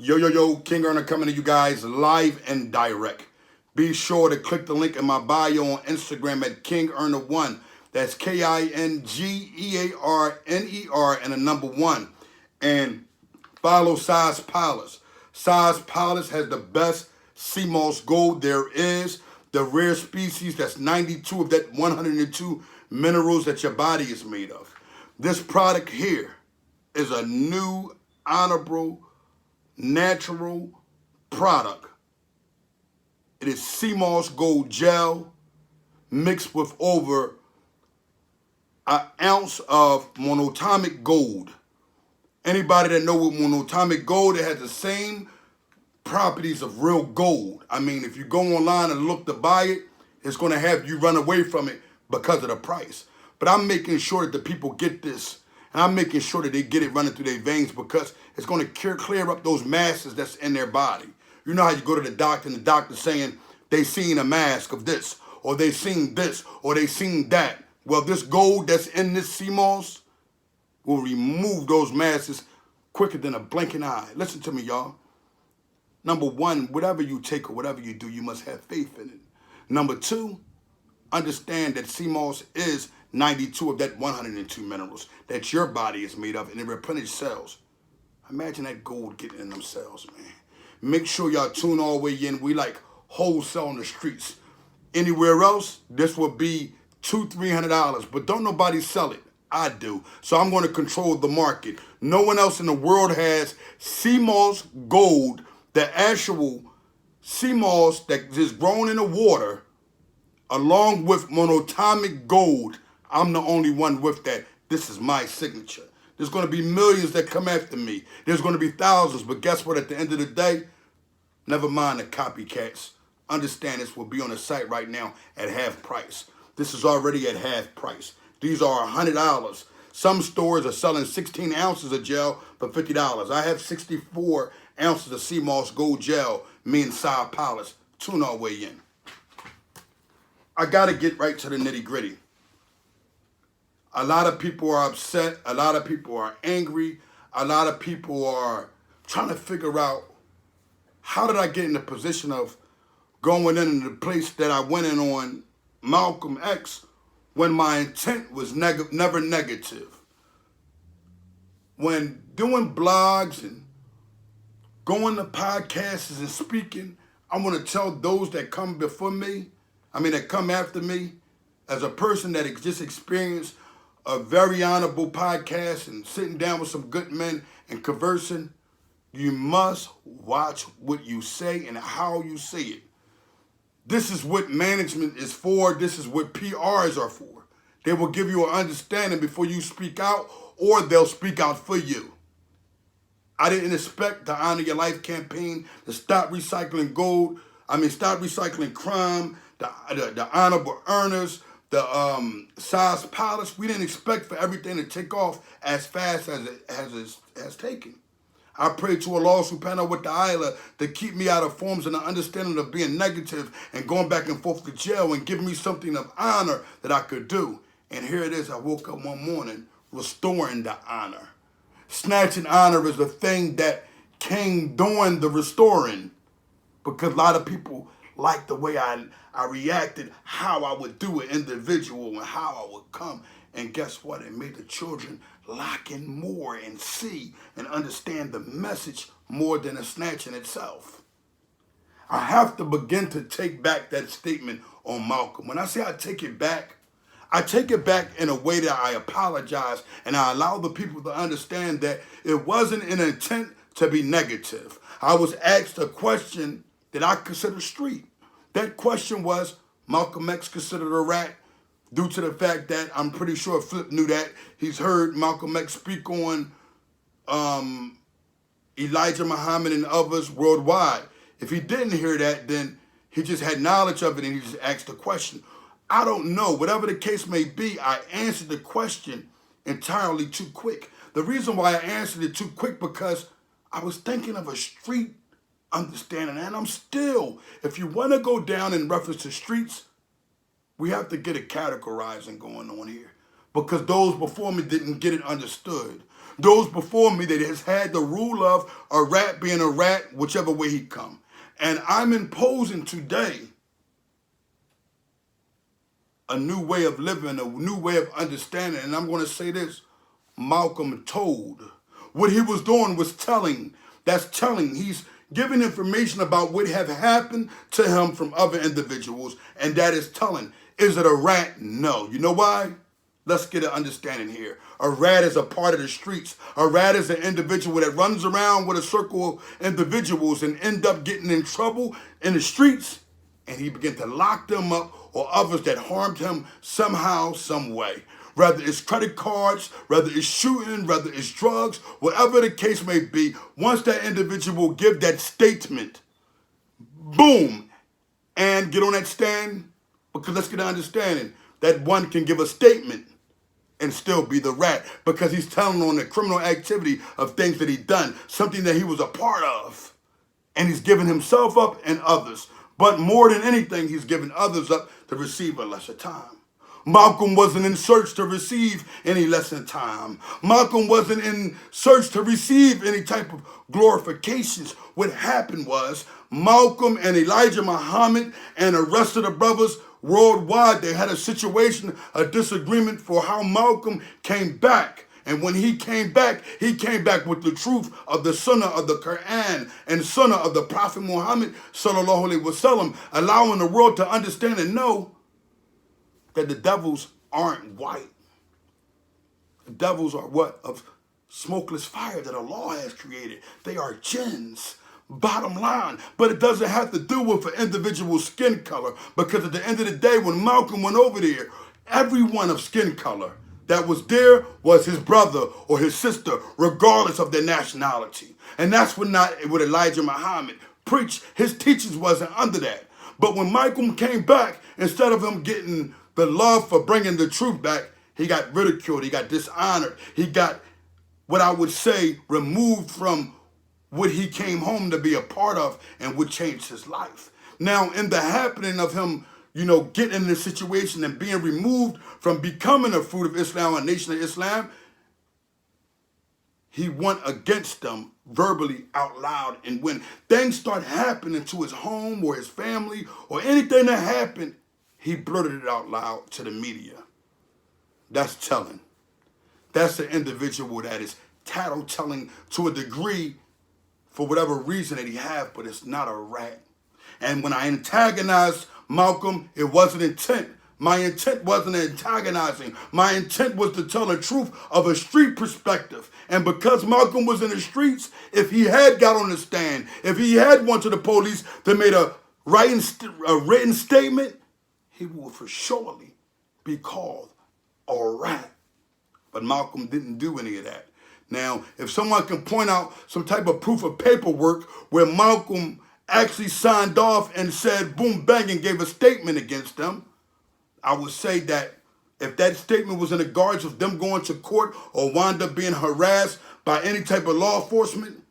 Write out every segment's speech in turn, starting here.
Yo, yo, yo, King Earner coming to you guys live and direct. Be sure to click the link in my bio on Instagram at King Earner1. That's KINGEARNER and a number one. And follow Size Palace. Size Palace has the best sea moss gold there is. The rare species that's 92 of that 102 minerals that your body is made of. This product here is a new honorable natural product. It is sea moss gold gel mixed with over an ounce of monatomic gold. Anybody that know what monatomic gold, it has the same properties of real gold. I mean, if you go online and look to buy it, it's going to have you run away from it because of the price. But I'm making sure that the people get this, and I'm making sure that they get it running through their veins because it's going to clear up those masses that's in their body. You know how you go to the doctor and the doctor's saying they seen a mask of this, or they seen this, or they seen that. Well, this gold that's in this sea moss will remove those masses quicker than a blinking eye. Listen to me, y'all. Number one, whatever you take or whatever you do, you must have faith in it. Number two, understand that sea moss is 92 of that 102 minerals that your body is made of, and it replenishes cells. Imagine that gold getting in them cells, man. Make sure y'all tune all the way in. We like wholesale on the streets. Anywhere else, this will be $200-300, but don't nobody sell it. I do. So I'm going to control the market. No one else in the world has sea moss gold, the actual sea moss that is grown in the water, along with monatomic gold. I'm the only one with that. This is my signature. There's going to be millions that come after me. There's going to be thousands, but guess what? At the end of the day, never mind the copycats. Understand this will be on the site right now at half price. This is already at half price. These are $100. Some stores are selling 16 ounces of gel for $50. I have 64 ounces of sea moss gold gel, me and Size Palace. Tune our way in. I got to get right to the nitty gritty. A lot of people are upset. A lot of people are angry. A lot of people are trying to figure out, how did I get in the position of going into the place that I went in on Malcolm X when my intent was never negative? When doing blogs and going to podcasts and speaking, I want to tell those that come before me, that come after me, as a person that just experienced a very honorable podcast and sitting down with some good men and conversing, you must watch what you say and how you say it. This is what management is for. This is what PRs are for. They will give you an understanding before you speak out, or they'll speak out for you. I didn't expect the Honor Your Life campaign to stop recycling gold. Stop recycling crime, the honorable earners, the Size Palace. We didn't expect for everything to take off as fast as it has taken. I pray to Allah subhanahu wa ta'ala to keep me out of forms and the understanding of being negative and going back and forth to jail and give me something of honor that I could do. And here it is, I woke up one morning restoring the honor. Snatching honor is the thing that came during the restoring, because a lot of people like the way I reacted, how I would do it individual and how I would come. And guess what? It made the children lock in more and see and understand the message more than the snatching itself. I have to begin to take back that statement on Malcolm. When I say I take it back in a way that I apologize and I allow the people to understand that it wasn't an intent to be negative. I was asked a question that I consider street. That question was, Malcolm X considered a rat? Due to the fact that I'm pretty sure Flip knew that. He's heard Malcolm X speak on Elijah Muhammad and others worldwide. If he didn't hear that, then he just had knowledge of it and he just asked the question. I don't know. Whatever the case may be, I answered the question entirely too quick. The reason why I answered it too quick because I was thinking of a street understanding. And I'm still, if you want to go down in reference to streets, we have to get a categorizing going on here, because those before me didn't get it understood. those before me that has had the rule of a rat being a rat, whichever way he come. And I'm imposing today a new way of living, a new way of understanding. And I'm going to say this, Malcolm told. What he was doing was telling. That's telling. He's giving information about what have happened to him from other individuals, and that is telling. Is it a rat? No. You know why? Let's get an understanding here. A rat is a part of the streets. A rat is an individual that runs around with a circle of individuals and end up getting in trouble in the streets, and he began to lock them up, or others that harmed him somehow, some way. Whether it's credit cards, whether it's shooting, whether it's drugs, whatever the case may be, once that individual give that statement, boom, and get on that stand, because let's get an understanding that one can give a statement and still be the rat, because he's telling on the criminal activity of things that he done, something that he was a part of, and he's giving himself up and others. But more than anything, he's giving others up to receive a lesser time. Malcolm wasn't in search to receive any lesser time. Malcolm wasn't in search to receive any type of glorifications. What happened was Malcolm and Elijah Muhammad and the rest of the brothers worldwide, they had a situation, a disagreement for how Malcolm came back. And when he came back with the truth of the Sunnah of the Quran and Sunnah of the Prophet Muhammad sallallahu alaihi wasallam, allowing the world to understand and know that the devils aren't white. The devils are what? Of smokeless fire that Allah has created. They are jinns. Bottom line. But it doesn't have to do with an individual's skin color, because at the end of the day, when Malcolm went over there, everyone of skin color that was there was his brother or his sister, regardless of their nationality. And that's what Elijah Muhammad preached. His teachings wasn't under that. But when Malcolm came back, instead of him getting the love for bringing the truth back, he got ridiculed, he got dishonored, he got, what I would say, removed from what he came home to be a part of and what changed his life. Now, in the happening of him, getting in this situation and being removed from becoming a fruit of Islam, a nation of Islam, he went against them verbally out loud. And when things start happening to his home or his family or anything that happened, he blurted it out loud to the media. That's telling. That's an individual that is tattletelling to a degree for whatever reason that he have, but it's not a rat. And when I antagonized Malcolm, it wasn't intent. My intent wasn't antagonizing. My intent was to tell the truth of a street perspective. And because Malcolm was in the streets, if he had got on the stand, if he had went to the police that made a written statement, he would for surely be called a rat. But Malcolm didn't do any of that. Now, if someone can point out some type of proof of paperwork where Malcolm actually signed off and said boom, bang, and gave a statement against them, I would say that if that statement was in regards of them going to court or wind up being harassed by any type of law enforcement,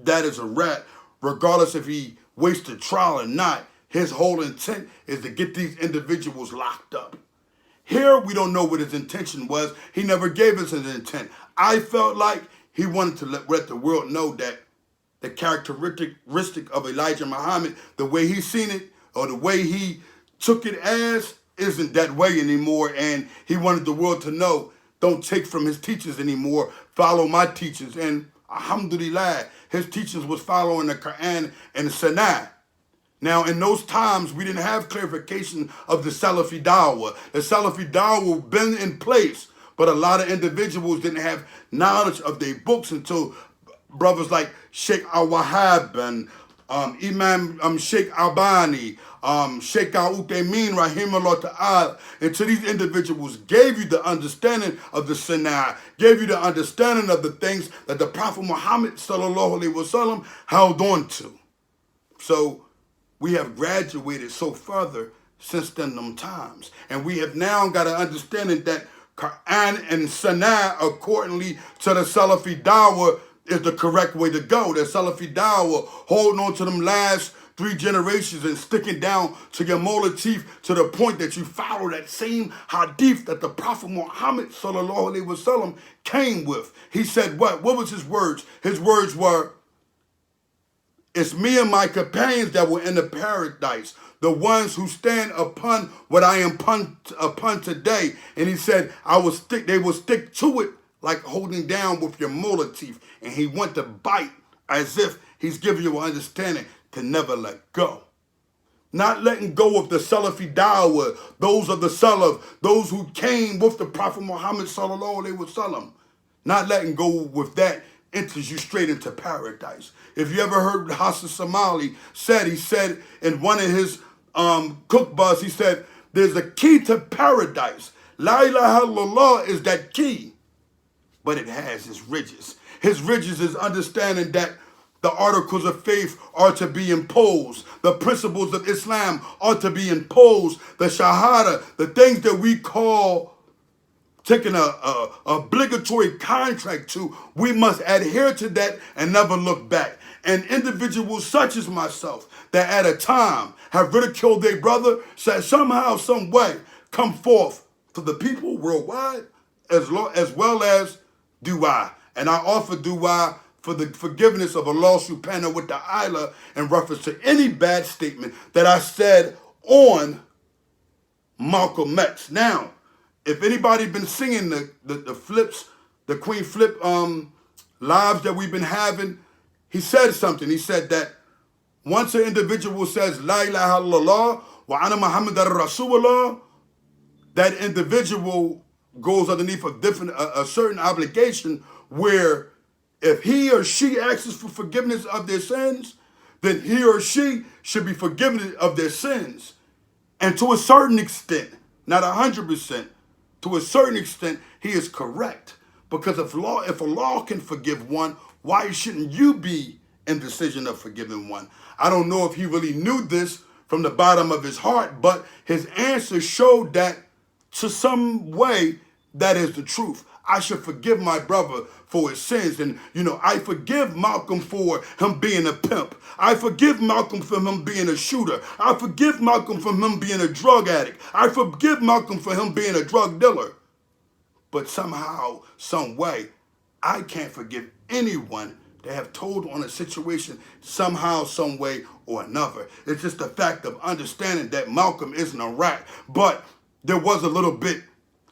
that is a rat. Regardless if he wasted trial or not, his whole intent is to get these individuals locked up. Here, we don't know what his intention was. He never gave us his intent. I felt like he wanted to let the world know that the characteristic of Elijah Muhammad, the way he seen it or the way he took it as, isn't that way anymore. And he wanted the world to know, don't take from his teachings anymore, follow my teachings. And alhamdulillah, his teachings was following the Quran and the Sunnah. Now, in those times, we didn't have clarification of the Salafi Dawah. The Salafi Dawah been in place, but a lot of individuals didn't have knowledge of their books until brothers like Sheikh Al-Wahhab and Imam Sheikh Albani, Sheikh Al-Uthaymeen, Rahimahullah Ta'ala, until these individuals gave you the understanding of the Sunnah, gave you the understanding of the things that the Prophet Muhammad Sallallahu Alaihi Wasallam held on to. So, we have graduated so further since then them times. And we have now got an understanding that Quran and Sunnah, accordingly to the Salafi Dawah, is the correct way to go. The Salafi Dawah, holding on to them last 3 generations and sticking down to your molar teeth to the point that you follow that same hadith that the Prophet Muhammad sallallahu alaihi wasallam came with. He said what? What was his words? His words were, it's me and my companions that will enter paradise, the ones who stand upon what I am upon today. And he said, they will stick to it like holding down with your molar teeth. And he went to bite as if he's giving you an understanding to never let go. Not letting go of the Salafi Dawah, those of the Salaf, those who came with the Prophet Muhammad sallallahu alaihi wasallam. Not letting go with that enters you straight into paradise. If you ever heard Hassan Somali he said in one of his cookbahs, he said, there's a key to paradise. La ilaha illallah is that key, but it has its ridges. His ridges is understanding that the articles of faith are to be imposed. The principles of Islam are to be imposed. The Shahada, the things that we call taking a obligatory contract to, we must adhere to that and never look back. And individuals such as myself that at a time have ridiculed their brother shall somehow, some way come forth to the people worldwide as well as dua. And I offer dua for the forgiveness of Allah subhanahu wa ta'ala in reference to any bad statement that I said on Malcolm X. Now, if anybody been singing the flips, the Queen Flip lives that we've been having, he said something. He said that once an individual says La ilaha illallah wa anna Muhammadan Rasulullah, that individual goes underneath a certain obligation where if he or she asks for forgiveness of their sins, then he or she should be forgiven of their sins. And to a certain extent, not 100%, to a certain extent, he is correct. Because if Allah can forgive one, why shouldn't you be in decision of forgiving one? I don't know if he really knew this from the bottom of his heart, but his answer showed that to some way that is the truth. I should forgive my brother for his sins. And, I forgive Malcolm for him being a pimp. I forgive Malcolm for him being a shooter. I forgive Malcolm for him being a drug addict. I forgive Malcolm for him being a drug dealer. But somehow, some way, I can't forgive anyone that have told on a situation somehow, some way or another. It's just the fact of understanding that Malcolm isn't a rat. But there was a little bit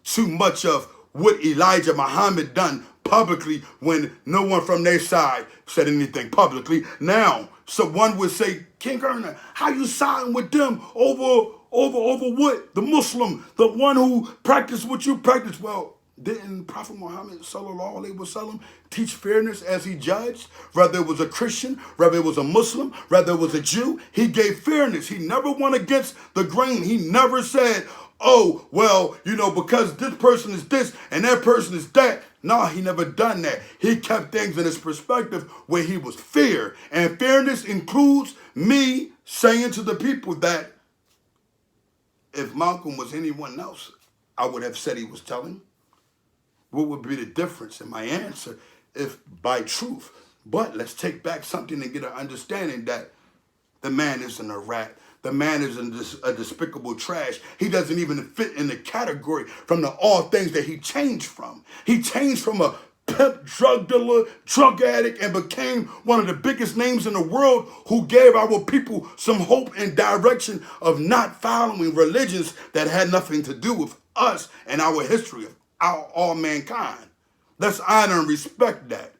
too much of what Elijah Muhammad done publicly when no one from their side said anything publicly. Now, someone would say, King Erna, how you siding with them over what? The Muslim, the one who practiced what you practice. Well, didn't Prophet Muhammad sallallahu alaihi wasallam teach fairness as he judged? Whether it was a Christian, whether it was a Muslim, whether it was a Jew, he gave fairness. He never went against the grain. He never said, oh, well, because this person is this and that person is that. No, he never done that. He kept things in his perspective where he was fair. And fairness includes me saying to the people that if Malcolm was anyone else, I would have said he was telling. What would be the difference in my answer if by truth? But let's take back something and get an understanding that the man isn't a rat. The man is a despicable trash. He doesn't even fit in the category from all things that he changed from. He changed from a pimp, drug dealer, drug addict, and became one of the biggest names in the world who gave our people some hope and direction of not following religions that had nothing to do with us and our history of all mankind. Let's honor and respect that.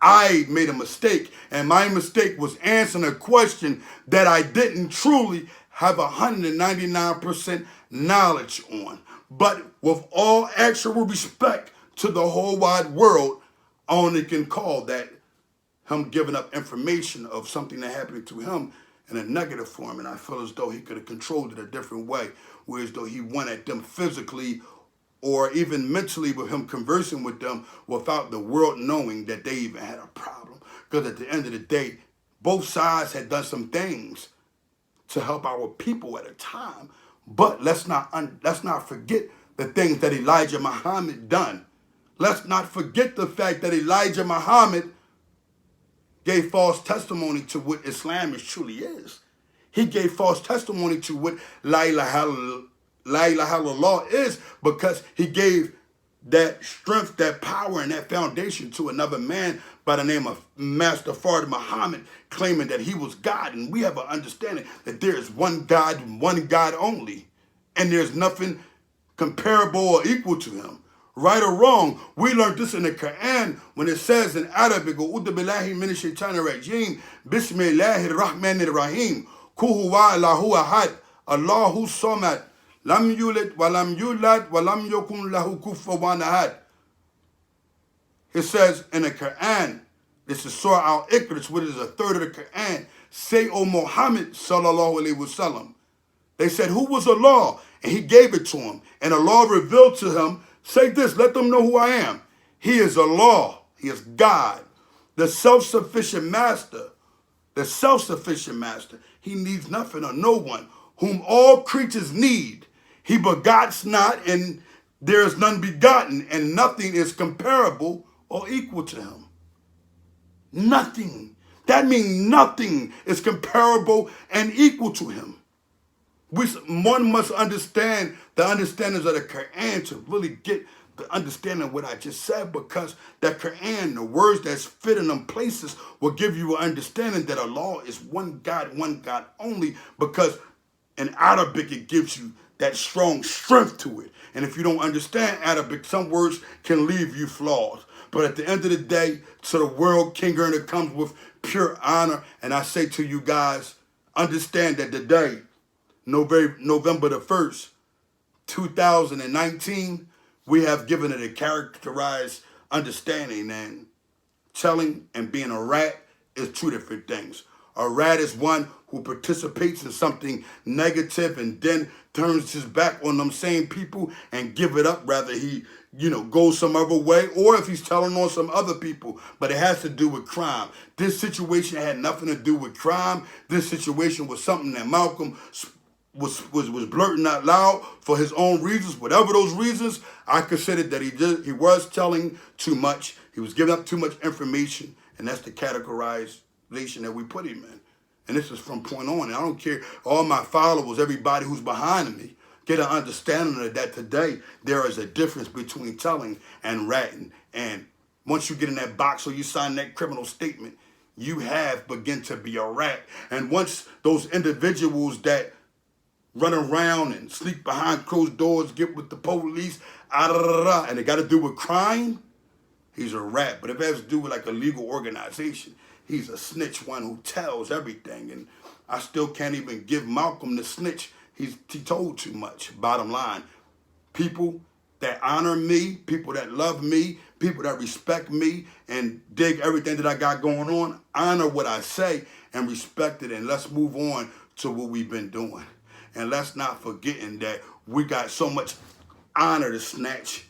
I made a mistake, and my mistake was answering a question that I didn't truly have 199% knowledge on. But with all actual respect to the whole wide world, I only can call that him giving up information of something that happened to him in a negative form, and I feel as though he could have controlled it a different way, whereas though he went at them physically or even mentally with him conversing with them without the world knowing that they even had a problem. Because at the end of the day, both sides had done some things to help our people at a time. But let's not forget the things that Elijah Muhammad done. Let's not forget the fact that Elijah Muhammad gave false testimony to what Islam truly is. He gave false testimony to what La ilaha illallah is, because he gave that strength, that power, and that foundation to another man by the name of Master Fard Muhammad, claiming that he was God. And we have an understanding that there is one God only, and there's nothing comparable or equal to him. Right or wrong, we learned this in the Quran when it says in Arabic, "A'udhu billahi minash shaitanir rajim, Bismillahir Rahmanir Rahim, Qul huwa Allahu ahad, Allahu samad, lam yulid wa lam yulad wa lam yakun lahu kufuwan ahad." It says in the Quran, this is Surah Al-Iqra, which is a third of the Quran, say, "O Muhammad sallallahu alaihi wasallam." They said, "Who was Allah?" And he gave it to him. And Allah revealed to him, "Say this, let them know who I am. He is Allah. He is God, the self-sufficient master. The self-sufficient master. He needs nothing or no one, whom all creatures need. He begots not, and there is none begotten, and nothing is comparable or equal to him." Nothing. That means nothing is comparable and equal to him. One must understand the understandings of the Quran to really get the understanding of what I just said, because the Quran, the words that's fit in them places, will give you an understanding that Allah is one God only, because in Arabic it gives you that strong strength to it. And if you don't understand Arabic, some words can leave you flawed. But at the end of the day, to the world, King Earner comes with pure honor. And I say to you guys, understand that today, November the 1st, 2019, we have given it a characterized understanding, and telling and being a rat is two different things. A rat is one who participates in something negative and then turns his back on them same people and give it up, rather he, goes some other way, or if he's telling on some other people, but it has to do with crime. This situation had nothing to do with crime. This situation was something that Malcolm was blurting out loud for his own reasons. Whatever those reasons, I considered that he was telling too much. He was giving up too much information, and that's the categorization that we put him in. And this is from point on. And I don't care, all my followers, everybody who's behind me, get an understanding of that today. There is a difference between telling and ratting. And once you get in that box or you sign that criminal statement, you have begun to be a rat. And once those individuals that run around and sleep behind closed doors, get with the police, and it got to do with crime, he's a rat. But if it has to do with like a legal organization, he's a snitch, one who tells everything. And I still can't even give Malcolm the snitch. He told too much, bottom line. People that honor me, people that love me, people that respect me and dig everything that I got going on, honor what I say and respect it. And let's move on to what we've been doing. And let's not forgetting that we got so much honor to snatch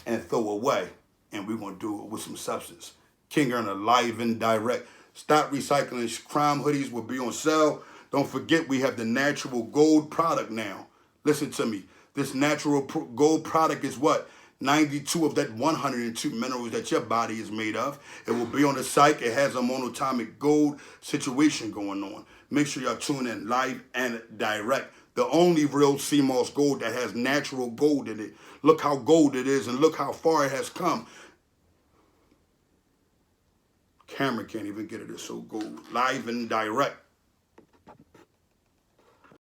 and throw away. And we're going to do it with some substance. King Earner, live and direct. Stop recycling. Crime hoodies will be on sale. Don't forget, we have the natural gold product now. Listen to me. This natural gold product is what? 92 of that 102 minerals that your body is made of. It will be on the site. It has a monatomic gold situation going on. Make sure y'all tune in live and direct. The only real sea moss gold that has natural gold in it. Look how gold it is and look how far it has come. Camera can't even get it. It's so gold. Live and direct.